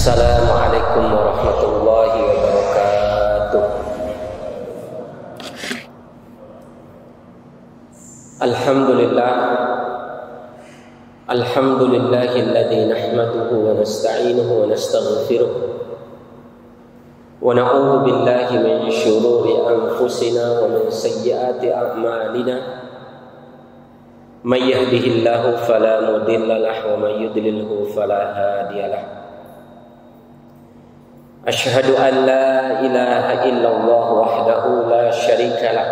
Assalamualaikum warahmatullahi wabarakatuh. Alhamdulillahilladzi nahmaduhu wa nasta'inuhu wa nastaghfiruh wa na'udzu billahi min syururi anfusina wa min sayyiati a'malina. May yahdihillahu fala mudilla lahu wa may yudlilhu fala hadiyalah. Asyhadu an la ilaha illallah wahdahu la syarika lah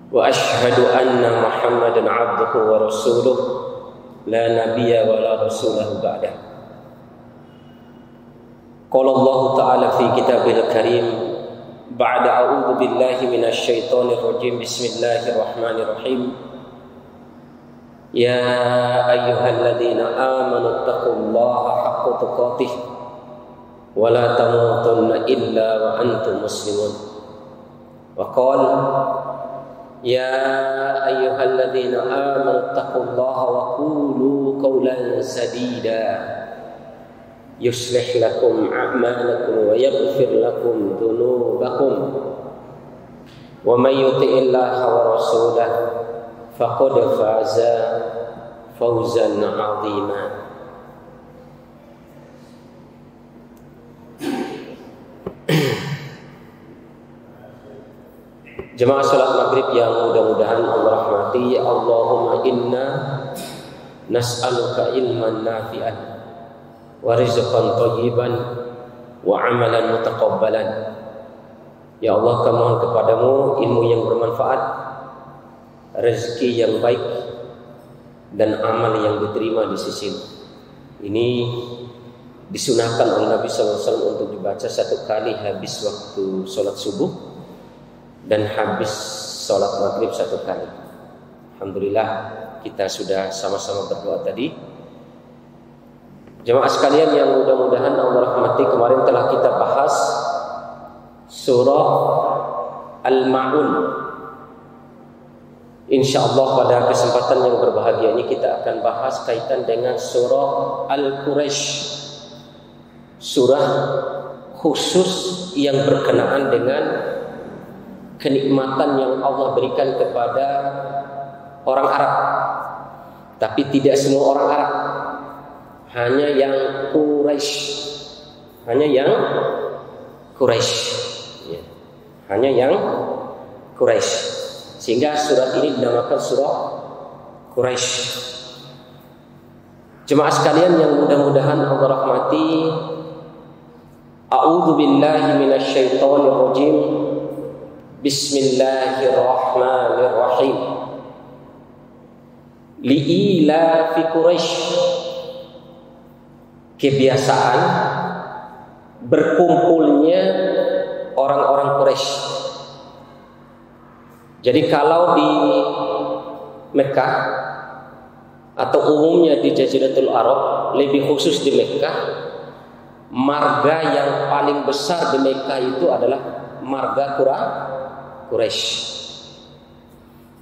wa asyhadu anna Muhammadan abduhu wa rasuluh la nabiyya wa la rasulahu ba'dah. Qala Allah ta'ala fi kitabil karim ba'da a'udzu billahi minasy syaithanir rajim. Bismillahirrahmanirrahim. Ya ayyuhalladzina amanu taqullaha haqqa tuqatih wa la tamutunna illa wa antum muslimun. Wa qala ya ayyuhalladzina amanu taqullaha wa qulu qawlan sadida yuslih lakum a'malakum wa yaghfir lakum dhunubakum wa may yuti'illaha wa rasulahu faqad faza fawzan 'azima. Jemaah salat maghrib yang mudah-mudahan Allah rahmati, Allahumma inna nas'aluka ilman nafi'an wa rizqan thayyiban wa amalan mutaqabbalan. Ya Allah, kami mohon kepadamu ilmu yang bermanfaat, rezeki yang baik, dan amal yang diterima di sisimu. Ini disunahkan oleh Nabi SAW untuk dibaca satu kali habis waktu sholat subuh dan habis sholat maghrib satu kali. Alhamdulillah kita sudah sama-sama berdoa tadi. Jemaah sekalian yang mudah-mudahan Allah rahmati, kemarin telah kita bahas surah Al-Ma'un. InsyaAllah pada kesempatan yang berbahagia ini kita akan bahas kaitan dengan surah Al-Quraisy, surah khusus yang berkenaan dengan kenikmatan yang Allah berikan kepada orang Arab, tapi tidak semua orang Arab, hanya yang Quraisy, ya. Hanya yang Quraisy, sehingga surat ini dinamakan surah Quraisy. Jemaah sekalian yang mudah-mudahan Allah rahmati, a'udzu billahi minasy syaithanir rajim. Bismillahirrahmanirrahim. Li'ilafi Quraisy. Kebiasaan berkumpulnya orang-orang Quraisy. Jadi kalau di Mekah atau umumnya di Jaziratul Arab, lebih khusus di Mekah, marga yang paling besar di Mekah itu adalah marga Quraisy.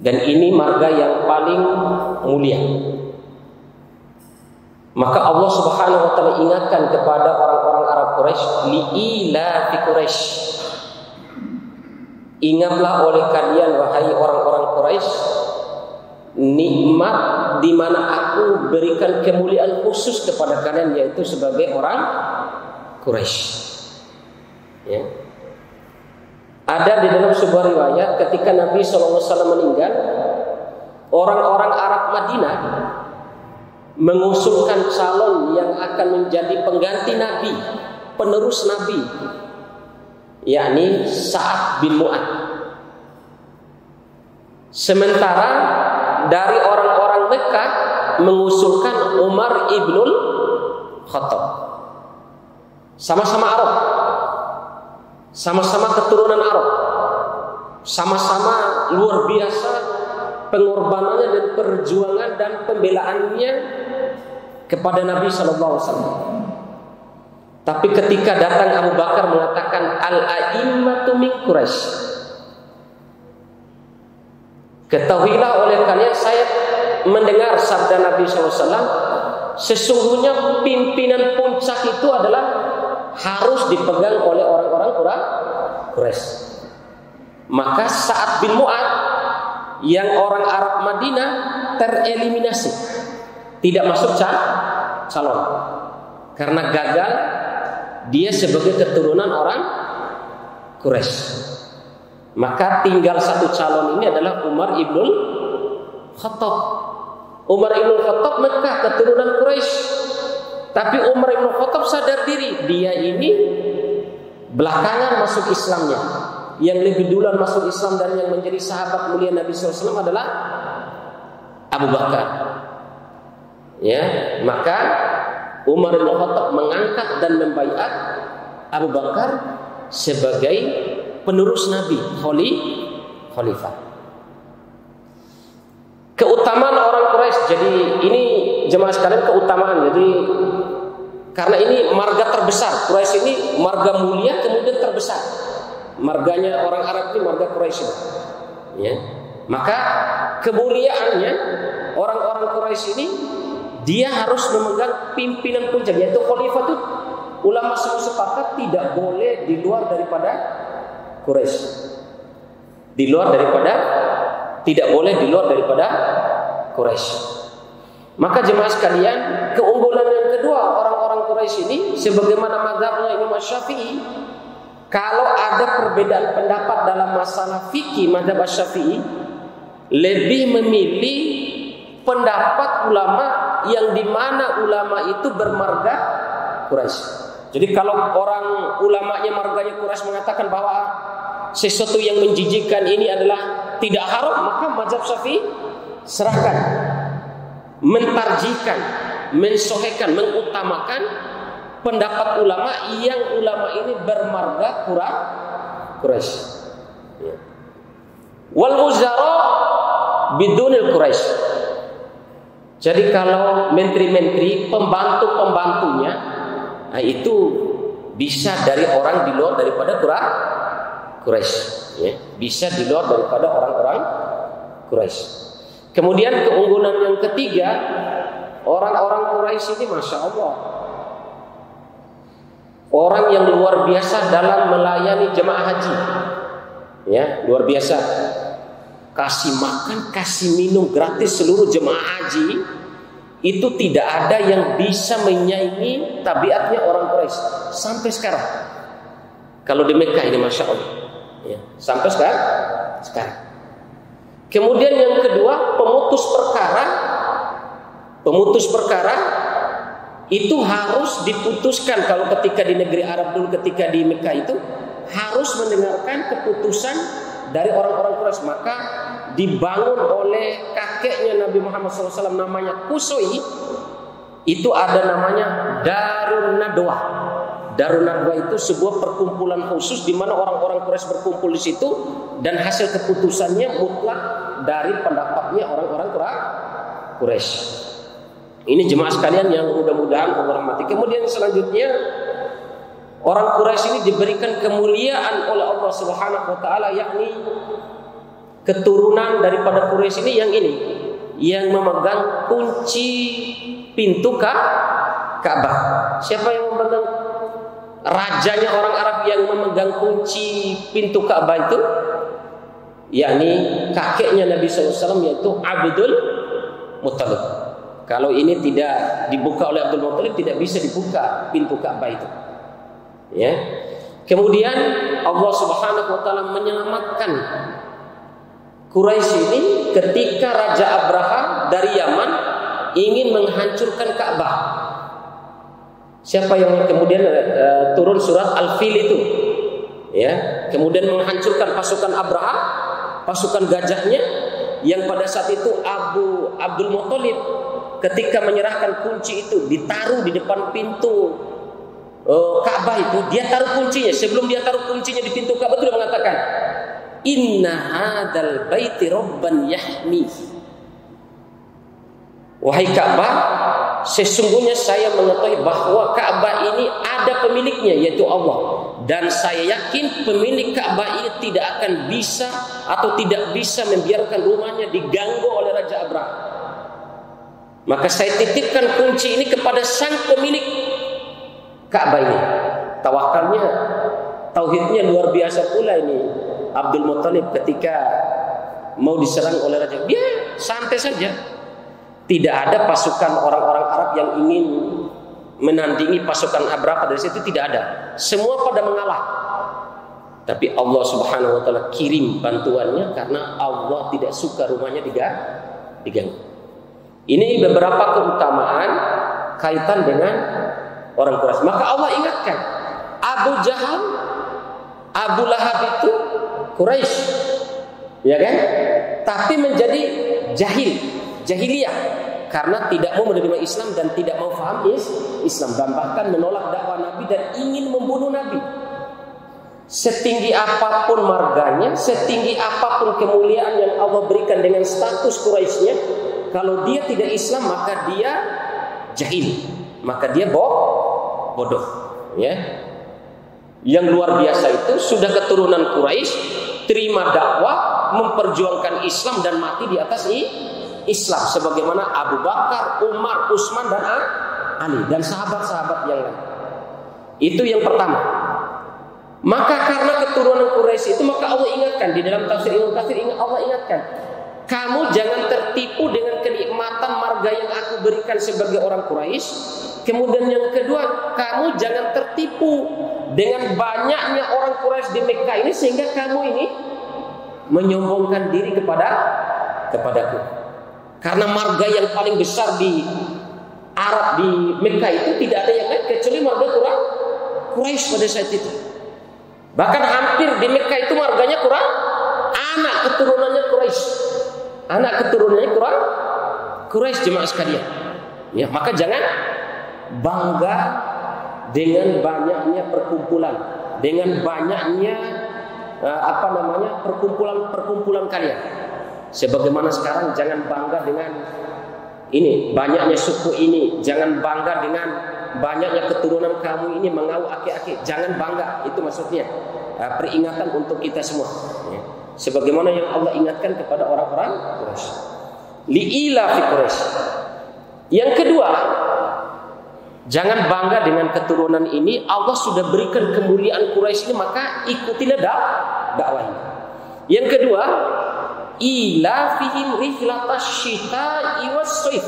Dan ini marga yang paling mulia. Maka Allah Subhanahu wa taala ingatkan kepada orang-orang Arab Quraisy, li'ilafi Quraisy. Ingatlah oleh kalian wahai orang-orang Quraisy, nikmat di mana aku berikan kemuliaan khusus kepada kalian, yaitu sebagai orang Quraisy. Ya. Ada di dalam sebuah riwayat ketika Nabi SAW meninggal, orang-orang Arab Madinah mengusulkan calon yang akan menjadi pengganti Nabi, penerus Nabi, yakni Sa'ad bin Mu'adz. Sementara dari orang-orang Mekah mengusulkan Umar ibnul Khattab. Sama-sama Arab, sama-sama keturunan Arab, sama-sama luar biasa pengorbanannya dan perjuangan dan pembelaannya kepada Nabi SAW. Tapi ketika datang Abu Bakar mengatakan al-a'immatu min Quraisy, ketahuilah oleh kalian, saya mendengar sabda Nabi SAW, sesungguhnya pimpinan puncak itu adalah harus dipegang oleh orang-orang Quraisy. Maka Sa'ad bin Mu'adz yang orang Arab Madinah tereliminasi, tidak masuk calon karena gagal dia sebagai keturunan orang Quraisy. Maka tinggal satu calon ini adalah Umar ibnul Khattab. Umar ibnul Khattab Mekah, keturunan Quraisy. Tapi Umar ibnul Khattab sadar diri, dia ini belakangan masuk Islamnya. Yang lebih duluan masuk Islam dan yang menjadi sahabat mulia Nabi SAW adalah Abu Bakar. Ya, maka Umar ibnul Khattab mengangkat dan membaiat Abu Bakar sebagai penerus Nabi, khalifah. Keutamaan orang Quraisy. Jadi ini jemaah sekalian keutamaan. Jadi karena ini marga terbesar. Quraisy ini marga mulia kemudian terbesar. Marganya orang Arab ini marga Quraisy. Ya. Maka kemuliaannya orang-orang Quraisy ini dia harus memegang pimpinan puncak, yaitu khalifah itu ulama semua sepakat tidak boleh di luar daripada Quraisy. Tidak boleh di luar daripada Quraisy. Maka jemaah sekalian, keunggulan yang kedua orang-orang Quraisy ini sebagaimana mazhabnya Imam Syafi'i, kalau ada perbedaan pendapat dalam masalah fikih mazhab Syafi'i, lebih memilih pendapat ulama yang dimana ulama itu bermarga Quraisy. Jadi kalau orang ulamanya marganya Quraisy mengatakan bahwa sesuatu yang menjijikkan ini adalah tidak haram, maka mazhab Syafi'i serahkan, mentarjikan, mensohekan, mengutamakan pendapat ulama yang ulama ini bermarga Quraisy. Wal wuzara bidunil Quraisy. Jadi kalau menteri-menteri, pembantu-pembantunya, nah itu bisa dari orang di luar daripada Quraisy, ya. Bisa di luar daripada orang-orang Quraisy. Kemudian keunggulan yang ketiga, orang-orang Quraisy ini masya Allah, orang yang luar biasa dalam melayani jemaah haji, ya, luar biasa. Kasih makan, kasih minum gratis seluruh jemaah haji. Itu tidak ada yang bisa menyaingi tabiatnya orang Quraisy sampai sekarang. Kalau di Mekah ini masya Allah, ya, sampai sekarang. Kemudian yang kedua, pemutus perkara itu harus diputuskan. Kalau ketika di negeri Arab dulu, ketika di Mekah itu harus mendengarkan keputusan dari orang-orang Quraisy. Maka dibangun oleh kakeknya Nabi Muhammad SAW, namanya Qusay. Itu ada namanya Darun Nadwah. Darun Nadwah itu sebuah perkumpulan khusus di mana orang-orang Quraisy berkumpul di situ dan hasil keputusannya mutlak dari pendapatnya orang-orang Quraisy. Ini jemaah sekalian yang mudah-mudahan Allah rahmati. Kemudian selanjutnya, orang Quraisy ini diberikan kemuliaan oleh Allah Subhanahu wa taala, yakni keturunan daripada Quraisy ini yang memegang kunci pintu Ka'bah. Siapa yang memegang? Rajanya orang Arab yang memegang kunci pintu Ka'bah itu, yakni kakeknya Nabi SAW, yaitu Abdul Muttalib. Kalau ini tidak dibuka oleh Abdul Muttalib, tidak bisa dibuka pintu Ka'bah itu. Ya. Kemudian Allah Subhanahu wa taala menyelamatkan Quraisy ini ketika Raja Abraha dari Yaman ingin menghancurkan Ka'bah. Siapa yang kemudian turun surat Al-Fil itu, ya, kemudian menghancurkan pasukan Abraha, pasukan gajahnya, yang pada saat itu Abdul Muttalib ketika menyerahkan kunci itu ditaruh di depan pintu Ka'bah itu, dia taruh kuncinya. Sebelum dia taruh kuncinya di pintu Ka'bah itu dia mengatakan, "Inna hadzal baiti rabban yahmi." Wahai Ka'bah, sesungguhnya saya mengetahui bahwa Ka'bah ini ada pemiliknya, yaitu Allah. Dan saya yakin pemilik Ka'bah ini tidak akan bisa atau tidak bisa membiarkan rumahnya diganggu oleh Raja Abraha. Maka saya titipkan kunci ini kepada sang pemilik Ka'bah ini. Tawakalnya, tauhidnya luar biasa pula ini. Abdul Muthalib ketika mau diserang oleh raja, dia santai saja. Tidak ada pasukan orang-orang Arab yang ingin menandingi pasukan Abraha dari situ, tidak ada. Semua pada mengalah. Tapi Allah Subhanahu wa taala kirim bantuannya karena Allah tidak suka rumahnya diganggu. Ini beberapa keutamaan kaitan dengan orang Quraisy. Maka Allah ingatkan, Abu Jahal, Abu Lahab itu Quraisy, ya kan? Tapi menjadi jahiliyah karena tidak mau menerima Islam dan tidak mau paham Islam, dan bahkan menolak dakwah Nabi dan ingin membunuh Nabi. Setinggi apapun marganya, setinggi apapun kemuliaan yang Allah berikan dengan status Quraisynya, kalau dia tidak Islam maka dia jahil, maka dia bodoh, ya. Yang luar biasa itu sudah keturunan Quraisy, terima dakwah, memperjuangkan Islam dan mati di atas Islam, sebagaimana Abu Bakar, Umar, Utsman dan Ali dan sahabat-sahabat yang lain. Itu yang pertama. Maka karena keturunan Quraisy itu, maka Allah ingatkan di dalam tafsir Ibnu Katsir, Allah ingatkan, kamu jangan tertipu dengan kenikmatan marga yang aku berikan sebagai orang Quraisy. Kemudian yang kedua, kamu jangan tertipu dengan banyaknya orang Quraisy di Mekah ini sehingga kamu ini menyombongkan diri kepadaku. Karena marga yang paling besar di Arab di Mekah itu tidak ada yang lain kecuali marga Quraisy pada saat itu. Bahkan hampir di Mekah itu marganya anak keturunannya Quraisy, jemaah sekalian. Ya, maka jangan bangga dengan banyaknya perkumpulan, dengan banyaknya perkumpulan kalian. Sebagaimana sekarang jangan bangga dengan ini banyaknya suku ini, jangan bangga dengan banyaknya keturunan kamu ini mengau aki-aki, jangan bangga. Itu maksudnya peringatan untuk kita semua, ya. Sebagaimana yang Allah ingatkan kepada orang-orang Quraisy, li'ila fi Quraisy. Yang kedua, jangan bangga dengan keturunan ini. Allah sudah berikan kemuliaan Quraisy ini, maka ikutilah dakwah ini. Yang kedua, ila fihim rihlatash syita'i was-shaif.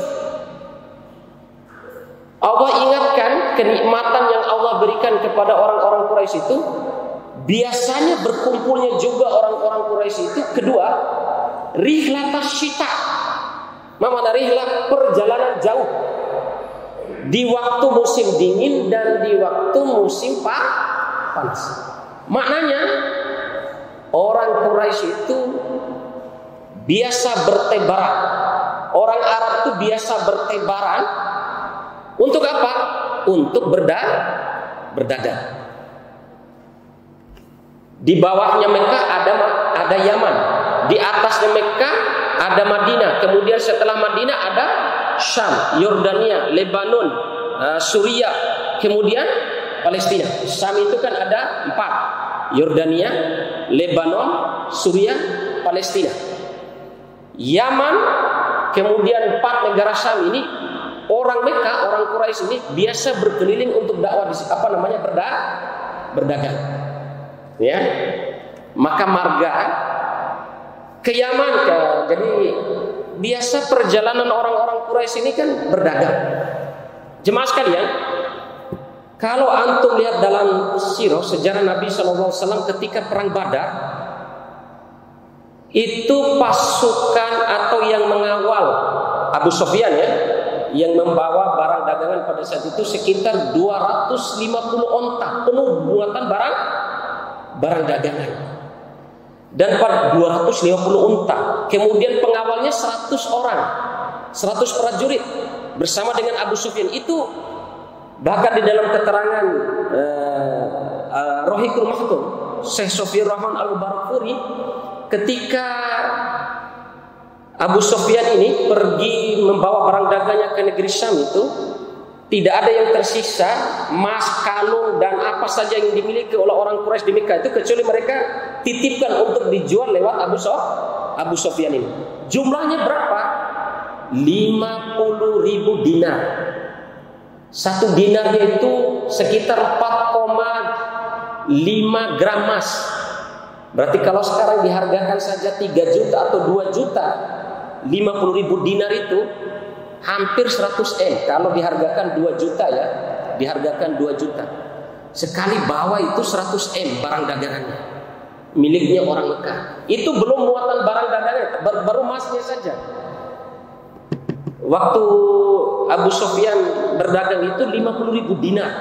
Allah ingatkan kenikmatan yang Allah berikan kepada orang-orang Quraisy itu, biasanya berkumpulnya juga orang-orang Quraisy itu kedua, rihlatash syita. Mana rihlah? Perjalanan jauh. Di waktu musim dingin dan di waktu musim panas. Maknanya orang Quraisy itu biasa bertebaran. Orang Arab itu biasa bertebaran. Untuk apa? Untuk berdagang. Di bawahnya Mekah ada Yaman, di atasnya Mekah ada Madinah, kemudian setelah Madinah ada Syam, Yordania, Lebanon, Suriah, kemudian Palestina. Syam itu kan ada 4, Yordania, Lebanon, Suriah, Palestina. Yaman, kemudian 4 negara Syam ini, orang Mekah, orang Quraisy ini biasa berkeliling untuk dakwah berdagang. Ya, maka marga ke Yaman, jadi biasa perjalanan orang-orang Quraisy ini kan berdagang. Jemaah sekalian, kalau antum lihat dalam sirah sejarah Nabi SAW ketika perang Badar, itu pasukan atau yang mengawal Abu Sufyan, ya, yang membawa barang dagangan pada saat itu sekitar 250 onta penuh muatan barang dagangan, dan pada 250 unta. Kemudian pengawalnya 100 orang, 100 prajurit bersama dengan Abu Sufyan. Itu bahkan di dalam keterangan Rohikul Maktum Syekh Sofir Rahman Al-Barquri, ketika Abu Sufyan ini pergi membawa barang dagangnya ke negeri Syam itu, tidak ada yang tersisa, emas, kalung dan apa saja yang dimiliki oleh orang Quraisy di Mekah itu, kecuali mereka titipkan untuk dijual lewat Abu Sufyan ini. Jumlahnya berapa? 50.000 dinar. Satu dinarnya itu sekitar 4,5 gram emas. Berarti kalau sekarang dihargakan saja 3 juta atau 2 juta, 50.000 dinar itu hampir 100 M. Kalau dihargakan 2 juta ya, dihargakan 2 juta. Sekali bawa itu 100 M barang dagangannya, miliknya orang Mekah. Itu belum muatan barang dagangannya, baru emasnya saja. Waktu Abu Sufyan berdagang itu 50.000 dinar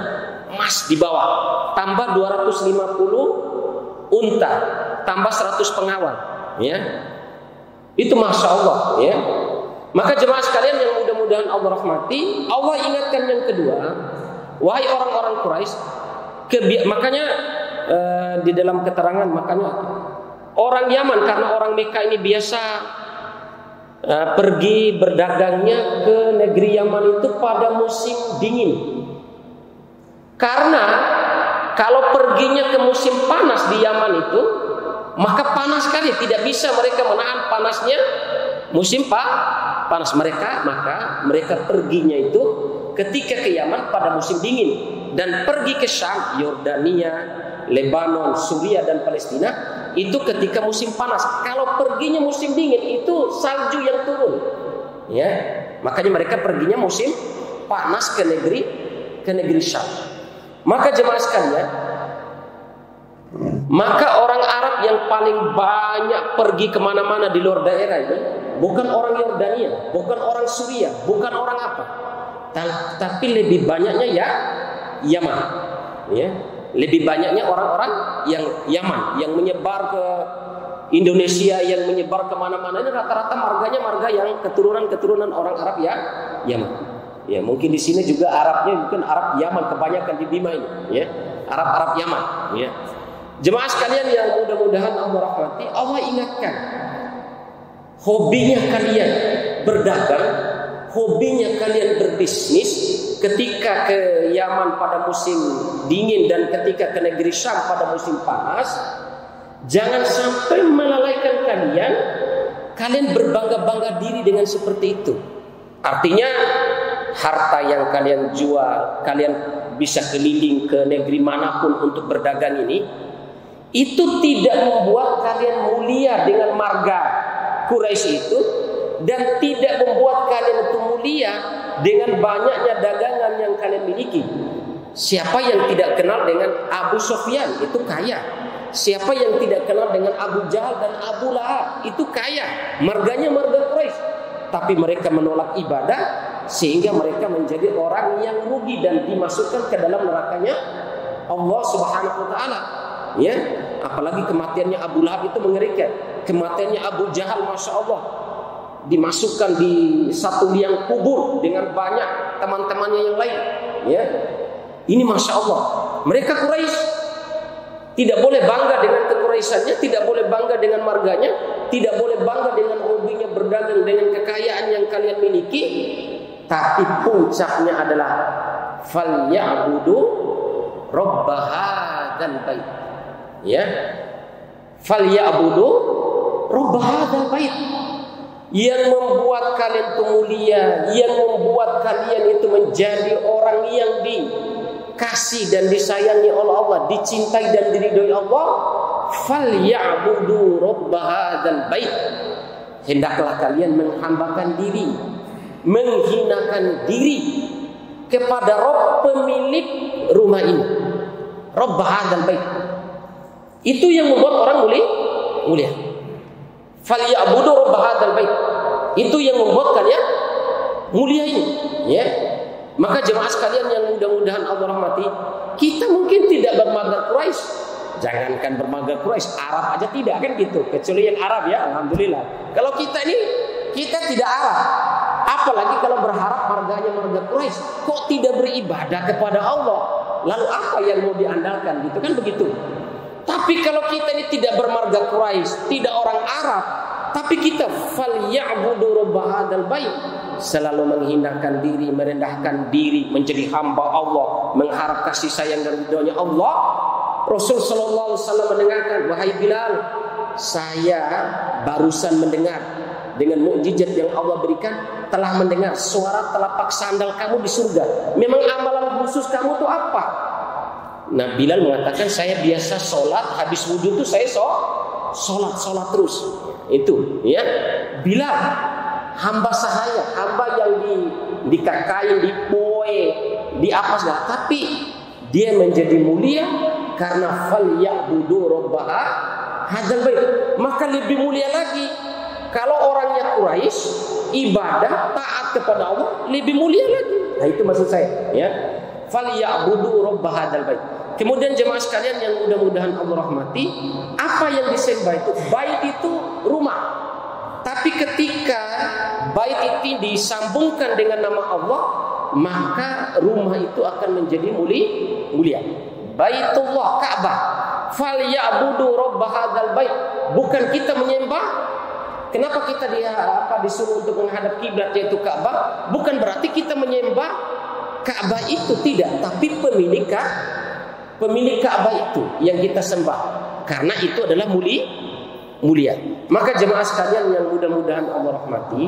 emas dibawa, tambah 250 unta, tambah 100 pengawal, ya. Itu Masya Allah, ya. Maka jemaah sekalian yang mudah-mudahan Allah rahmati, Allah ingatkan yang kedua, wahai orang-orang Quraisy, makanya di dalam keterangan, makanya orang Yaman, karena orang Mekah ini biasa pergi berdagangnya ke negeri Yaman itu pada musim dingin. Karena kalau perginya ke musim panas di Yaman itu, maka panas sekali, tidak bisa mereka menahan panasnya musim panas mereka, maka mereka perginya itu ketika ke Yaman pada musim dingin. Dan pergi ke Syam, Yordania, Lebanon, Suriah dan Palestina itu ketika musim panas. Kalau perginya musim dingin itu salju yang turun, ya. Makanya mereka perginya musim panas ke negeri Syam. Maka jemaah sekalian, maka orang Arab yang paling banyak pergi kemana-mana di luar daerah ini bukan orang Yordania, bukan orang Suriah, bukan orang apa, tapi lebih banyaknya ya Yaman, ya. Lebih banyaknya orang-orang yang Yaman yang menyebar ke Indonesia, yang menyebar kemana-mana. Ini rata-rata marganya marga yang keturunan orang Arab ya Yaman. Ya, mungkin di sini juga Arabnya bukan Arab Yaman, kebanyakan di Bima ini, ya. Arab Yaman, ya. Jemaah sekalian yang mudah-mudahan Allah rahmati, Allah ingatkan, hobinya kalian berdagang, hobinya kalian berbisnis ketika ke Yaman pada musim dingin dan ketika ke negeri Syam pada musim panas, jangan sampai melalaikan kalian berbangga-bangga diri dengan seperti itu. Artinya harta yang kalian jual, kalian bisa keliling ke negeri manapun untuk berdagang ini, itu tidak membuat kalian mulia dengan marga Quraisy itu, dan tidak membuat kalian itu mulia dengan banyaknya dagangan yang kalian miliki. Siapa yang tidak kenal dengan Abu Sufyan itu kaya. Siapa yang tidak kenal dengan Abu Jahal dan Abu Lahab itu kaya. Marganya marga Quraisy. Tapi mereka menolak ibadah sehingga mereka menjadi orang yang rugi dan dimasukkan ke dalam nerakanya Allah Subhanahu wa taala. Ya, apalagi kematiannya Abu Lahab itu mengerikan. Kematiannya Abu Jahal, Masya Allah, dimasukkan di satu liang kubur dengan banyak teman-temannya yang lain, ya. Ini Masya Allah, mereka Quraisy tidak boleh bangga dengan kequraisannya, tidak boleh bangga dengan marganya, tidak boleh bangga dengan hobinya berdagang, dengan kekayaan yang kalian miliki. Tapi puncaknya adalah falyabudu rabb hadzal bait, ya. Falyabudu rabb hadzal bait, yang membuat kalian itu mulia, yang membuat kalian itu menjadi orang yang dikasih dan disayangi oleh Allah, dicintai dan diridhoi Allah. Falyabudu rabb hadzal bait, hendaklah kalian menghambakan diri, menghinakan diri kepada Rabb pemilik rumah ini, Rabb hadzal bait. Itu yang membuat orang mulia. Falyabudu rabb hadzal bait, itu yang membuat kalian mulia ini, ya. Maka jemaah sekalian yang mudah-mudahan Allah rahmati, kita mungkin tidak bermarga Quraisy, jangankan bermarga Quraisy, Arab aja tidak, kan gitu, kecuali yang Arab, ya, alhamdulillah. Kalau kita ini, kita tidak Arab, apalagi kalau berharap marganya marga Quraisy, kok tidak beribadah kepada Allah, lalu apa yang mau diandalkan, gitu kan, begitu. Tapi kalau kita ini tidak bermarga Quraisy, tidak orang Arab, tapi kita falyabudu rabb hadzal bait, selalu menghinakan diri, merendahkan diri, menjadi hamba Allah, mengharap kasih sayang dan ridhonya Allah. Rasul sallallahu alaihi wasallam mendengarkan, wahai Bilal, saya barusan mendengar dengan mukjizat yang Allah berikan telah mendengar suara telapak sandal kamu di surga. Memang amalan khusus kamu tuh apa? Nah, Bilal mengatakan, saya biasa sholat, habis wudhu tuh saya sholat terus. Itu, ya. Bilal, hamba sahaya, hamba yang dikakain, dipoe, di apa segala. Tapi dia menjadi mulia karena fal ya'budu rabbaha hadzal bait. Maka lebih mulia lagi kalau orangnya Quraisy, ibadah taat kepada Allah lebih mulia lagi. Nah, itu maksud saya, ya. Fal ya'budu rabbaha hadzal bait. Kemudian jemaah sekalian yang mudah-mudahan Allah rahmati, apa yang disembah itu? Bait itu rumah. Tapi ketika bait itu disambungkan dengan nama Allah, maka rumah itu akan menjadi mulia. Baitullah, Ka'bah. Fal ya'budu rabb hadzal bait. Bukan kita menyembah. Kenapa kita disuruh untuk menghadap kiblat yaitu Ka'bah? Bukan berarti kita menyembah Ka'bah itu, tidak, tapi pemilik Ka'bah itu yang kita sembah. Karena itu adalah mulia. Maka jemaah sekalian yang mudah-mudahan Allah rahmati.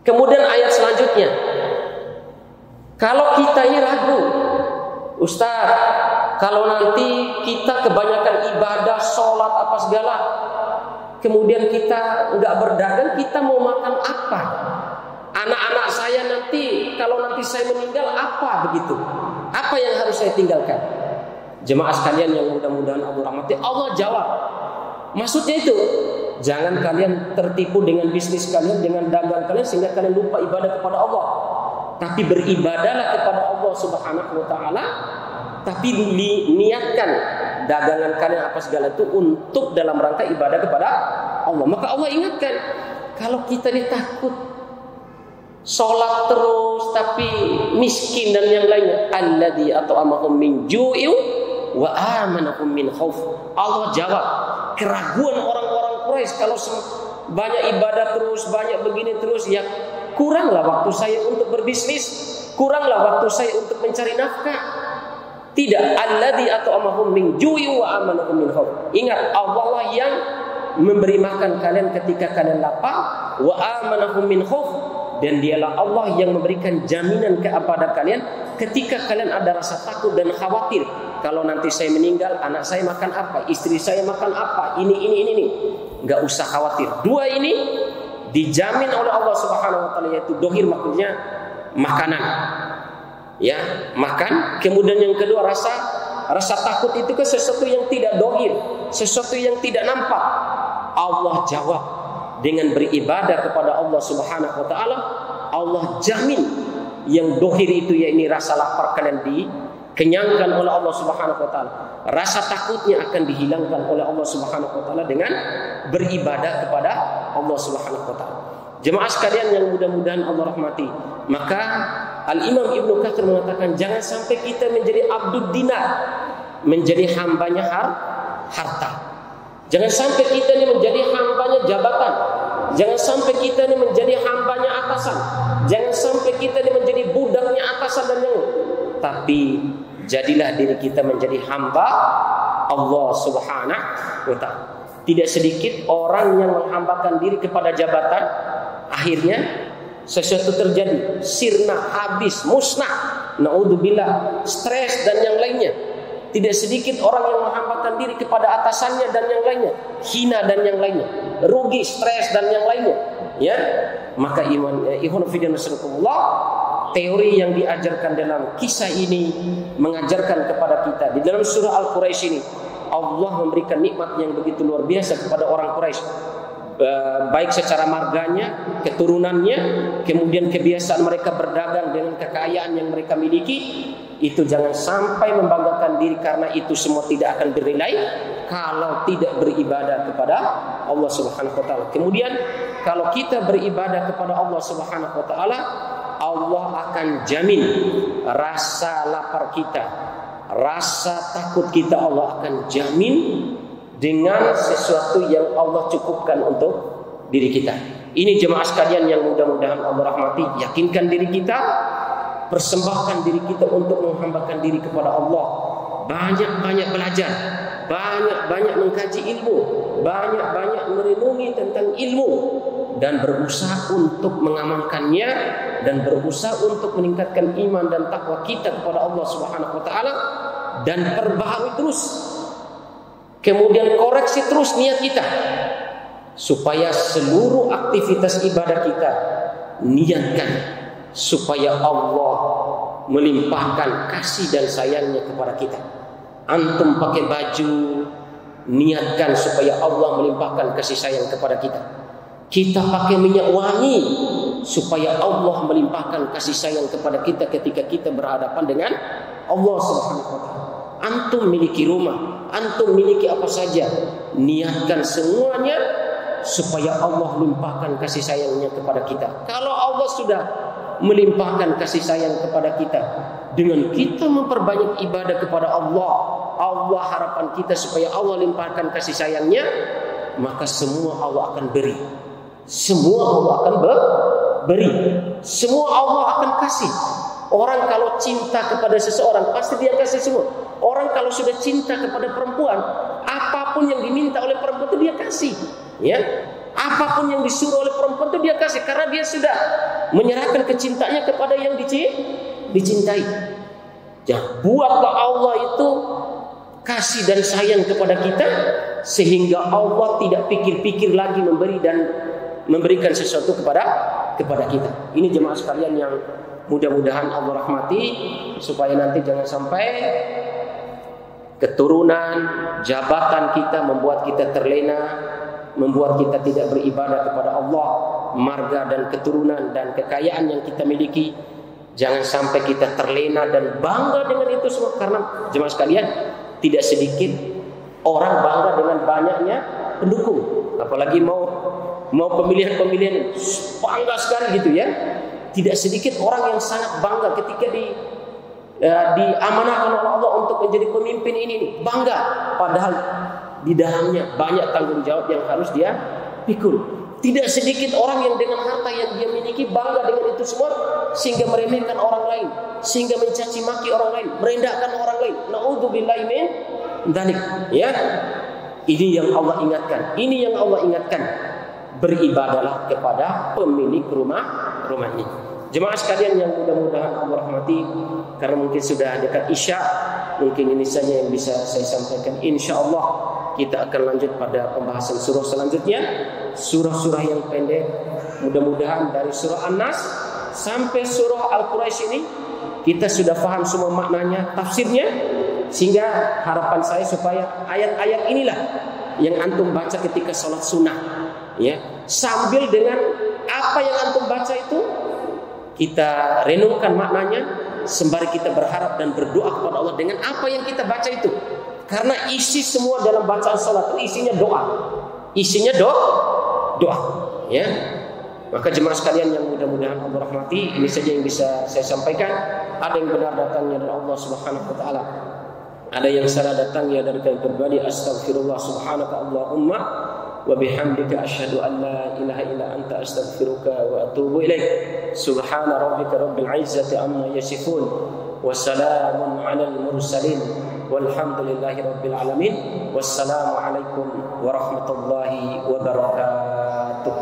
Kemudian ayat selanjutnya. Kalau kita ini ragu, Ustaz, kalau nanti kita kebanyakan ibadah, sholat apa segala, kemudian kita nggak berdagang, kita mau makan apa? Anak-anak saya nanti, kalau nanti saya meninggal apa begitu? Apa yang harus saya tinggalkan? Jemaah sekalian yang mudah-mudahan Allah rahmati, Allah jawab. Maksudnya itu, jangan kalian tertipu dengan bisnis kalian, dengan dagang kalian sehingga kalian lupa ibadah kepada Allah. Tapi beribadahlah kepada Allah Subhanahu wa taala, tapi niatkan dagangan kalian apa segala itu untuk dalam rangka ibadah kepada Allah. Maka Allah ingatkan, kalau kita takut sholat terus tapi miskin dan yang lainnya, alladzi at'amahum min ju'in wa amanahum min khauf. Allah jawab keraguan orang-orang Quraisy, kalau banyak ibadah terus, banyak begini terus, ya kuranglah waktu saya untuk berbisnis, kuranglah waktu saya untuk mencari nafkah. Tidak, alladzi at'amahum min ju'in wa amanahum min khauf. Ingat, Allah lah yang memberi makan kalian ketika kalian lapar, wa amanahum min khauf. Dan dialah Allah yang memberikan jaminan kepada kalian ketika kalian ada rasa takut dan khawatir. Kalau nanti saya meninggal, anak saya makan apa? Istri saya makan apa? Ini. Enggak usah khawatir. Dua ini dijamin oleh Allah Subhanahu wa taala, yaitu dohir, maksudnya makanan. Ya, makan. Kemudian yang kedua rasa takut itu kan sesuatu yang tidak dohir, sesuatu yang tidak nampak. Allah jawab dengan beribadah kepada Allah Subhanahu wa taala. Allah jamin yang dohir itu, yakni rasa lapar kalian dikenyangkan oleh Allah Subhanahu wa taala. Rasa takutnya akan dihilangkan oleh Allah Subhanahu wa taala dengan beribadah kepada Allah Subhanahu wa taala. Jemaah sekalian yang mudah-mudahan Allah rahmati, maka Al-Imam Ibnu Katsir mengatakan, jangan sampai kita menjadi abdud dinar, menjadi hambanya harta. Jangan sampai kita ini menjadi hambanya jabatan. Jangan sampai kita ini menjadi hambanya atasan. Jangan sampai kita ini menjadi budaknya atasan dan yang lain. Tapi jadilah diri kita menjadi hamba Allah Subhanahu wa taala. Tidak sedikit orang yang menghambakan diri kepada jabatan, akhirnya sesuatu terjadi, sirna, habis, musnah, naudzubillah, stres dan yang lainnya. Tidak sedikit orang yang menghambakan diri kepada atasannya dan yang lainnya, hina dan yang lainnya, rugi, stres dan yang lainnya. Ya, maka ikhwan fillah nasallallahu, teori yang diajarkan dalam kisah ini mengajarkan kepada kita di dalam surah Al-Quraisy ini, Allah memberikan nikmat yang begitu luar biasa kepada orang Quraisy. Baik secara marganya, keturunannya, kemudian kebiasaan mereka berdagang dengan kekayaan yang mereka miliki. Itu jangan sampai membanggakan diri, karena itu semua tidak akan bernilai kalau tidak beribadah kepada Allah Subhanahu wa taala. Kemudian kalau kita beribadah kepada Allah Subhanahu wa taala, Allah akan jamin rasa lapar kita, rasa takut kita, Allah akan jamin dengan sesuatu yang Allah cukupkan untuk diri kita. Ini jemaah sekalian yang mudah-mudahan Allah rahmati, yakinkan diri kita, persembahkan diri kita untuk menghambakan diri kepada Allah. Banyak-banyak belajar, banyak-banyak mengkaji ilmu, banyak-banyak merenungi tentang ilmu dan berusaha untuk mengamalkannya dan berusaha untuk meningkatkan iman dan takwa kita kepada Allah Subhanahu wa taala dan perbaharui terus. Kemudian koreksi terus niat kita supaya seluruh aktivitas ibadah kita niatkan supaya Allah melimpahkan kasih dan sayangnya kepada kita. Antum pakai baju, niatkan supaya Allah melimpahkan kasih sayang kepada kita. Kita pakai minyak wangi supaya Allah melimpahkan kasih sayang kepada kita ketika kita berhadapan dengan Allah Subhanahu wa taala. Antum miliki rumah, antum miliki apa saja, niatkan semuanya supaya Allah limpahkan kasih sayangnya kepada kita. Kalau Allah sudah melimpahkan kasih sayang kepada kita dengan kita memperbanyak ibadah kepada Allah, Allah harapan kita supaya Allah limpahkan kasih sayangnya, maka semua Allah akan beri. Semua Allah akan beri. Semua Allah akan kasih. Orang kalau cinta kepada seseorang pasti dia kasih semua. Orang kalau sudah cinta kepada perempuan, apapun yang diminta oleh perempuan itu dia kasih, ya. Apapun yang disuruh oleh perempuan itu dia kasih karena dia sudah menyerahkan kecintanya kepada yang dicintai. Ya, buatlah Allah itu kasih dan sayang kepada kita sehingga Allah tidak pikir-pikir lagi memberi dan memberikan sesuatu kepada kita. Ini jemaah sekalian yang mudah-mudahan Allah rahmati, supaya nanti jangan sampai keturunan, jabatan kita membuat kita terlena, membuat kita tidak beribadah kepada Allah. Marga dan keturunan dan kekayaan yang kita miliki, jangan sampai kita terlena dan bangga dengan itu semua. Karena jemaah sekalian, tidak sedikit orang bangga dengan banyaknya pendukung, apalagi mau pemilihan bangga sekali gitu ya. Tidak sedikit orang yang sangat bangga ketika diamanahkan oleh Allah untuk menjadi pemimpin ini, bangga, padahal di dalamnya banyak tanggung jawab yang harus dia pikul. Tidak sedikit orang yang dengan harta yang dia miliki bangga dengan itu semua sehingga meremehkan orang lain, sehingga mencaci maki orang lain, merendahkan orang lain. Na'udzubillahi min dzalik. Ya. Ini yang Allah ingatkan. Beribadalah kepada pemilik rumah ini. Jemaah sekalian yang mudah-mudahan Allah rahmati, karena mungkin sudah dekat Isya, mungkin ini saja yang bisa saya sampaikan. InsyaAllah kita akan lanjut pada pembahasan surah selanjutnya, surah-surah yang pendek. Mudah-mudahan dari surah An-Nas sampai surah Al-Quraisy ini kita sudah paham semua maknanya, tafsirnya, sehingga harapan saya supaya ayat-ayat inilah yang antum baca ketika sholat sunnah, ya, sambil dengan apa yang antum baca itu kita renungkan maknanya sembari kita berharap dan berdoa kepada Allah dengan apa yang kita baca itu. Karena isi semua dalam bacaan salat itu isinya doa. Doa, ya. Maka jemaah sekalian yang mudah-mudahan Allah rahmati, ini saja yang bisa saya sampaikan. Ada yang benar datangnya dari Allah Subhanahu wa taala. Ada yang salah datangnya dari kami pribadi. Astaghfirullah subhanaka Allahumma wa bihamdika asyhadu an la ilaha illa anta astaghfiruka wa atubu ilaik. Subhana rabbika rabbil izzati amma yasifun wa salamun 'alal mursalin walhamdulillahi rabbil alamin. Wassalamu alaikum warahmatullahi wabarakatuh.